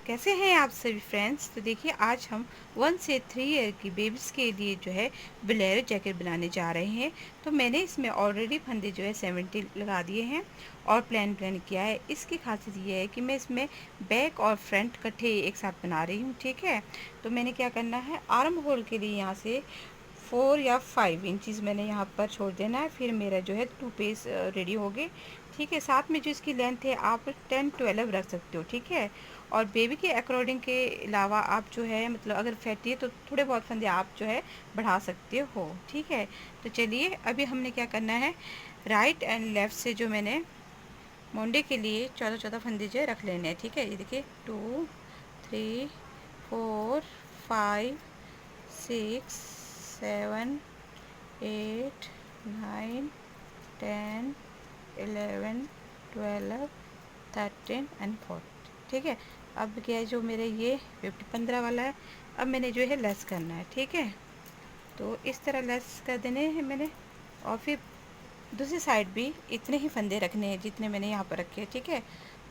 कैसे हैं आप सभी फ्रेंड्स। तो देखिए आज हम 1 से 3 ईयर की बेबीज़ के लिए जो है बोलेरो जैकेट बनाने जा रहे हैं। तो मैंने इसमें ऑलरेडी फंदे जो है 70 लगा दिए हैं और प्लान किया है। इसकी खासियत ये है कि मैं इसमें बैक और फ्रंट इकट्ठे एक साथ बना रही हूँ। ठीक है, तो मैंने क्या करना है, आर्म होल के लिए यहाँ से 4 या 5 इंचज़ मैंने यहाँ पर छोड़ देना है। फिर मेरा जो है 2 पीस रेडी हो गए। ठीक है, साथ में जो इसकी लेंथ है आप 10-12 रख सकते हो। ठीक है, और बेबी के अकॉर्डिंग के अलावा आप जो है मतलब अगर फैटी है तो थोड़े बहुत फंदे आप जो है बढ़ा सकते हो। ठीक है, तो चलिए अभी हमने क्या करना है, राइट एंड लेफ़्ट से जो मैंने मोंडे के लिए 14-14 फंदे जो है रख लेने हैं। ठीक है, ये देखिए 2, 3, 4, 5, 6, 7, 8, 9, 10, 11, 12, 13 एंड 14। ठीक है, अब क्या है, जो मेरे ये 15 वाला है, अब मैंने जो है लेस करना है। ठीक है, तो इस तरह लेस कर देने हैं मैंने, और फिर दूसरी साइड भी इतने ही फंदे रखने हैं जितने मैंने यहाँ पर रखे हैं। ठीक है,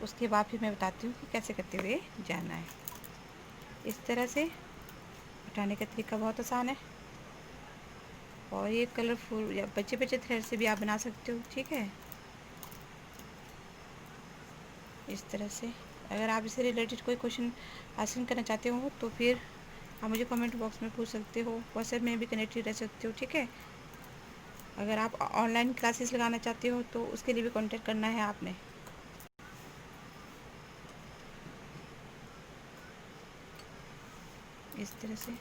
उसके बाद फिर मैं बताती हूँ कि कैसे करते हुए जाना है। इस तरह से हटाने का तरीका बहुत आसान है, और ये कलरफुल या बच्चे बच्चे थ्रेड से भी आप बना सकते हो। ठीक है, इस तरह से अगर आप इससे रिलेटेड कोई क्वेश्चन हासिल करना चाहते हो तो फिर आप मुझे कमेंट बॉक्स में पूछ सकते हो, व्हाट्सएप में भी कनेक्टेड रह सकते हो। ठीक है, अगर आप ऑनलाइन क्लासेस लगाना चाहते हो तो उसके लिए भी कांटेक्ट करना है आपने। इस तरह से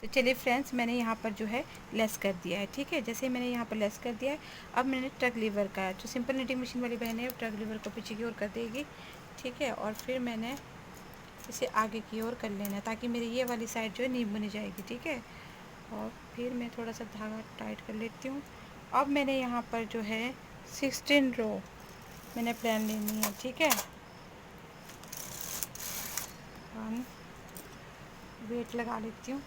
तो चलिए फ्रेंड्स, मैंने यहाँ पर जो है लेस कर दिया है। ठीक है, जैसे मैंने यहाँ पर लेस कर दिया है, अब मैंने ट्रक लीवर का, जो सिंपल नीटिंग मशीन वाली बहन है, ट्रक लीवर को पीछे की ओर कर देगी। ठीक है, और फिर मैंने इसे आगे की ओर कर लेना है ताकि मेरी ये वाली साइड जो है नहीं बुनी जाएगी। ठीक है, और फिर मैं थोड़ा सा धागा टाइट कर लेती हूँ। अब मैंने यहाँ पर जो है 16 रो मैंने प्लान लेनी है। ठीक है, 1 वेट लगा लेती हूँ।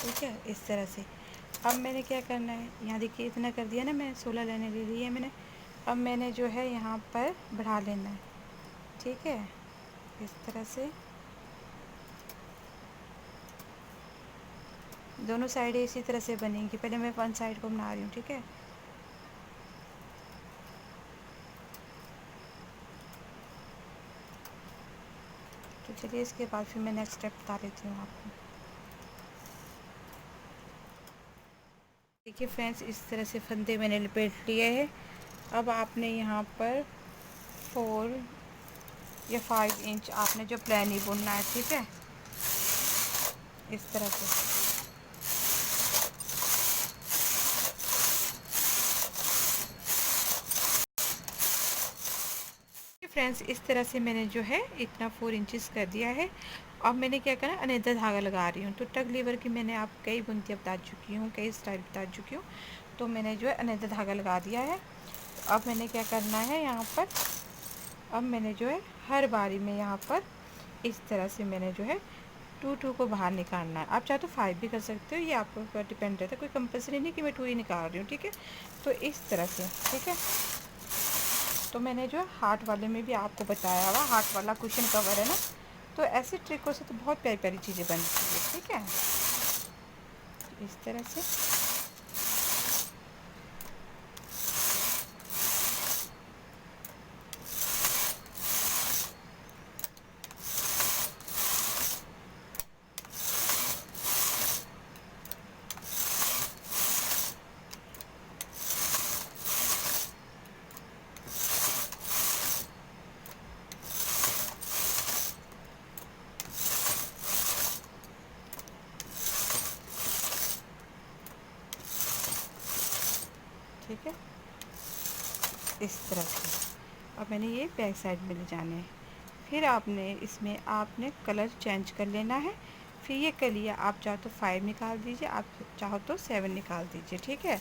ठीक है, इस तरह से अब मैंने क्या करना है, यहाँ देखिए इतना कर दिया ना, मैं 16 लाइनें ले ली है मैंने। अब मैंने जो है यहाँ पर बढ़ा लेना है। ठीक है, इस तरह से दोनों साइडें इसी तरह से बनेंगी। पहले मैं वन साइड को बना रही हूँ। ठीक है, तो चलिए इसके बाद फिर मैं नेक्स्ट स्टेप बता देती हूँ आपको। देखिए फ्रेंड्स, इस तरह से फंदे मैंने लपेट लिए हैं। अब आपने यहाँ पर 4 या 5 इंच आपने जो प्लान ही बुनना है। ठीक है, इस तरह से फ्रेंड्स, इस तरह से मैंने जो है इतना 4 इंचज़ कर दिया है। अब मैंने क्या करना, अनेदा धागा लगा रही हूँ। तो टग लीवर की मैंने आप कई बुनतियाँ बता चुकी हूँ, कई स्टाइल बता चुकी हूँ। तो मैंने जो है अनेदा धागा लगा दिया है। तो अब मैंने क्या करना है यहाँ पर, अब मैंने जो है हर बारी में यहाँ पर इस तरह से मैंने जो है 2 को बाहर निकालना है। आप चाहे तो 5 भी कर सकते हो, ये आपके ऊपर डिपेंड रहता है, कोई कंपल्सरी नहीं कि मैं 2 ही निकाल रही हूँ। ठीक है, तो इस तरह से। ठीक है, तो मैंने जो हार्ट वाले में भी आपको बताया हुआ, हार्ट वाला कुशन कवर है ना, तो ऐसी ट्रिकों से तो बहुत प्यारी प्यारी चीज़ें बनती है। ठीक है, इस तरह से ठीक है, इस तरह से। अब मैंने ये बैक साइड में ले जाने हैं। फिर आपने इसमें आपने कलर चेंज कर लेना है। फिर ये कलिया आप चाहो तो 5 निकाल दीजिए, आप चाहो तो 7 निकाल दीजिए। ठीक है,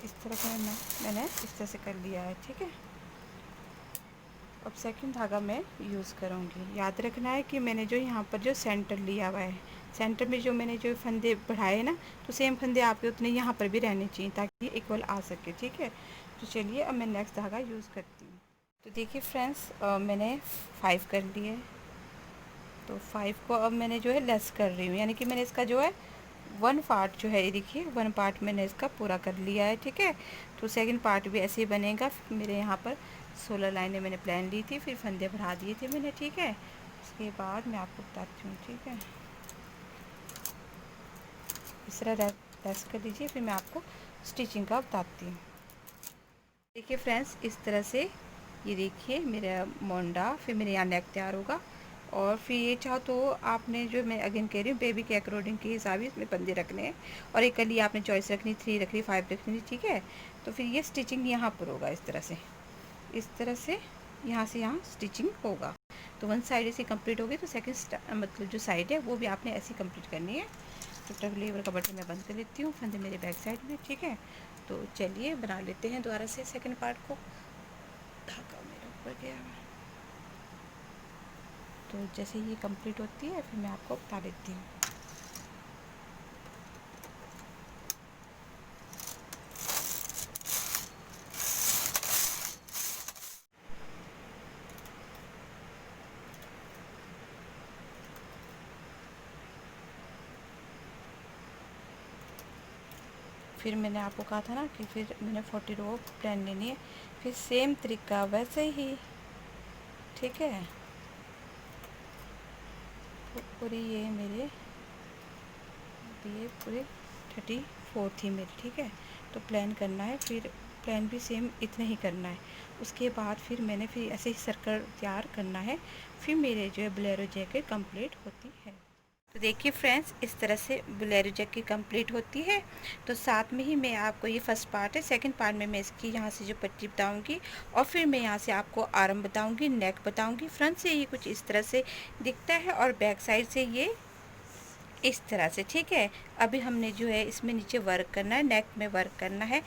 इस तरह का मैंने इस तरह से कर लिया है। ठीक है, अब सेकंड धागा मैं यूज़ करूँगी। याद रखना है कि मैंने जो यहाँ पर जो सेंटर लिया हुआ है, सेंटर में जो मैंने जो फंदे बढ़ाए हैं ना, तो सेम फंदे आपके उतने यहाँ पर भी रहने चाहिए ताकि इक्वल आ सके। ठीक है, तो चलिए अब मैं नेक्स्ट धागा यूज़ करती हूँ। तो देखिए फ्रेंड्स, मैंने 5 कर लिए, तो 5 को अब मैंने जो है लेस कर रही हूँ, यानी कि मैंने इसका जो है 1 पार्ट जो है, ये देखिए 1 पार्ट मैंने इसका पूरा कर लिया है। ठीक है, तो सेकंड पार्ट भी ऐसे ही बनेगा। मेरे यहाँ पर 16 लाइनें मैंने प्लान ली थी, फिर फंदे बढ़ा दिए थे मैंने। ठीक है, उसके बाद मैं आपको बताती हूँ। ठीक है, इस तरह रेस्ट कर दीजिए, फिर मैं आपको स्टिचिंग का बताती हूँ। देखिए फ्रेंड्स, इस तरह से ये देखिए मेरा मोंडा, फिर मेरे यहाँ नेक तैयार होगा। और फिर ये चाहो तो आपने, जो मैं अगेन कह रही हूँ, बेबी के अकॉर्डिंग के हिसाब से इसमें फंदे रखने हैं। और एक कली आपने चॉइस रखनी, 3 रखनी, 5 रखनी। ठीक है, तो फिर ये स्टिचिंग यहाँ पर होगा इस तरह से, इस तरह से यहाँ स्टिचिंग होगा। तो वन साइड ऐसे कंप्लीट होगी, तो सेकंड मतलब जो साइड है वो भी आपने ऐसी कंप्लीट करनी है। तो तब लेवर का बटन मैं बंद कर लेती हूँ, फंदे मेरे बैक साइड में। ठीक है, तो चलिए बना लेते हैं दोबारा से सेकंड पार्ट को। धागा मेरा ऊपर गया, तो जैसे ये कंप्लीट होती है फिर मैं आपको बता देती हूँ। फिर मैंने आपको कहा था ना कि फिर मैंने 40 रो प्लान लेनी है, फिर सेम तरीका वैसे ही। ठीक है, तो पूरी ये मेरे, ये पूरे 34 थी मेरी। ठीक है, तो प्लान करना है, फिर प्लान भी सेम इतना ही करना है। उसके बाद फिर मैंने फिर ऐसे ही सर्कल तैयार करना है, फिर मेरे जो है बोलेरो जैकेट कंप्लीट होती है। तो देखिए फ्रेंड्स, इस तरह से बोलेरो जैकेट कंप्लीट होती है। तो साथ में ही मैं आपको, ये फर्स्ट पार्ट है, सेकंड पार्ट में मैं इसकी यहाँ से जो पट्टी बताऊंगी, और फिर मैं यहाँ से आपको आर्म बताऊंगी, नेक बताऊंगी। फ्रंट से ये कुछ इस तरह से दिखता है और बैक साइड से ये इस तरह से। ठीक है, अभी हमने जो है इसमें नीचे वर्क करना है, नेक में वर्क करना है।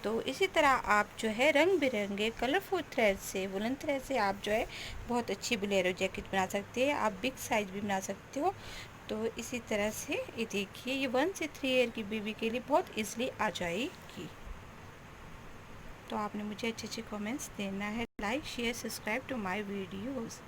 तो इसी तरह आप जो है रंग बिरंगे कलरफुल थ्रेड से, वुलन थ्रेड से आप जो है बहुत अच्छी बोलेरो जैकेट बना सकते हैं। आप बिग साइज भी बना सकते हो। तो इसी तरह से ये देखिए, ये 1 से 3 ईयर की बेबी के लिए बहुत ईजिली आ जाएगी। तो आपने मुझे अच्छे अच्छे कमेंट्स देना है। Like share subscribe to my videos.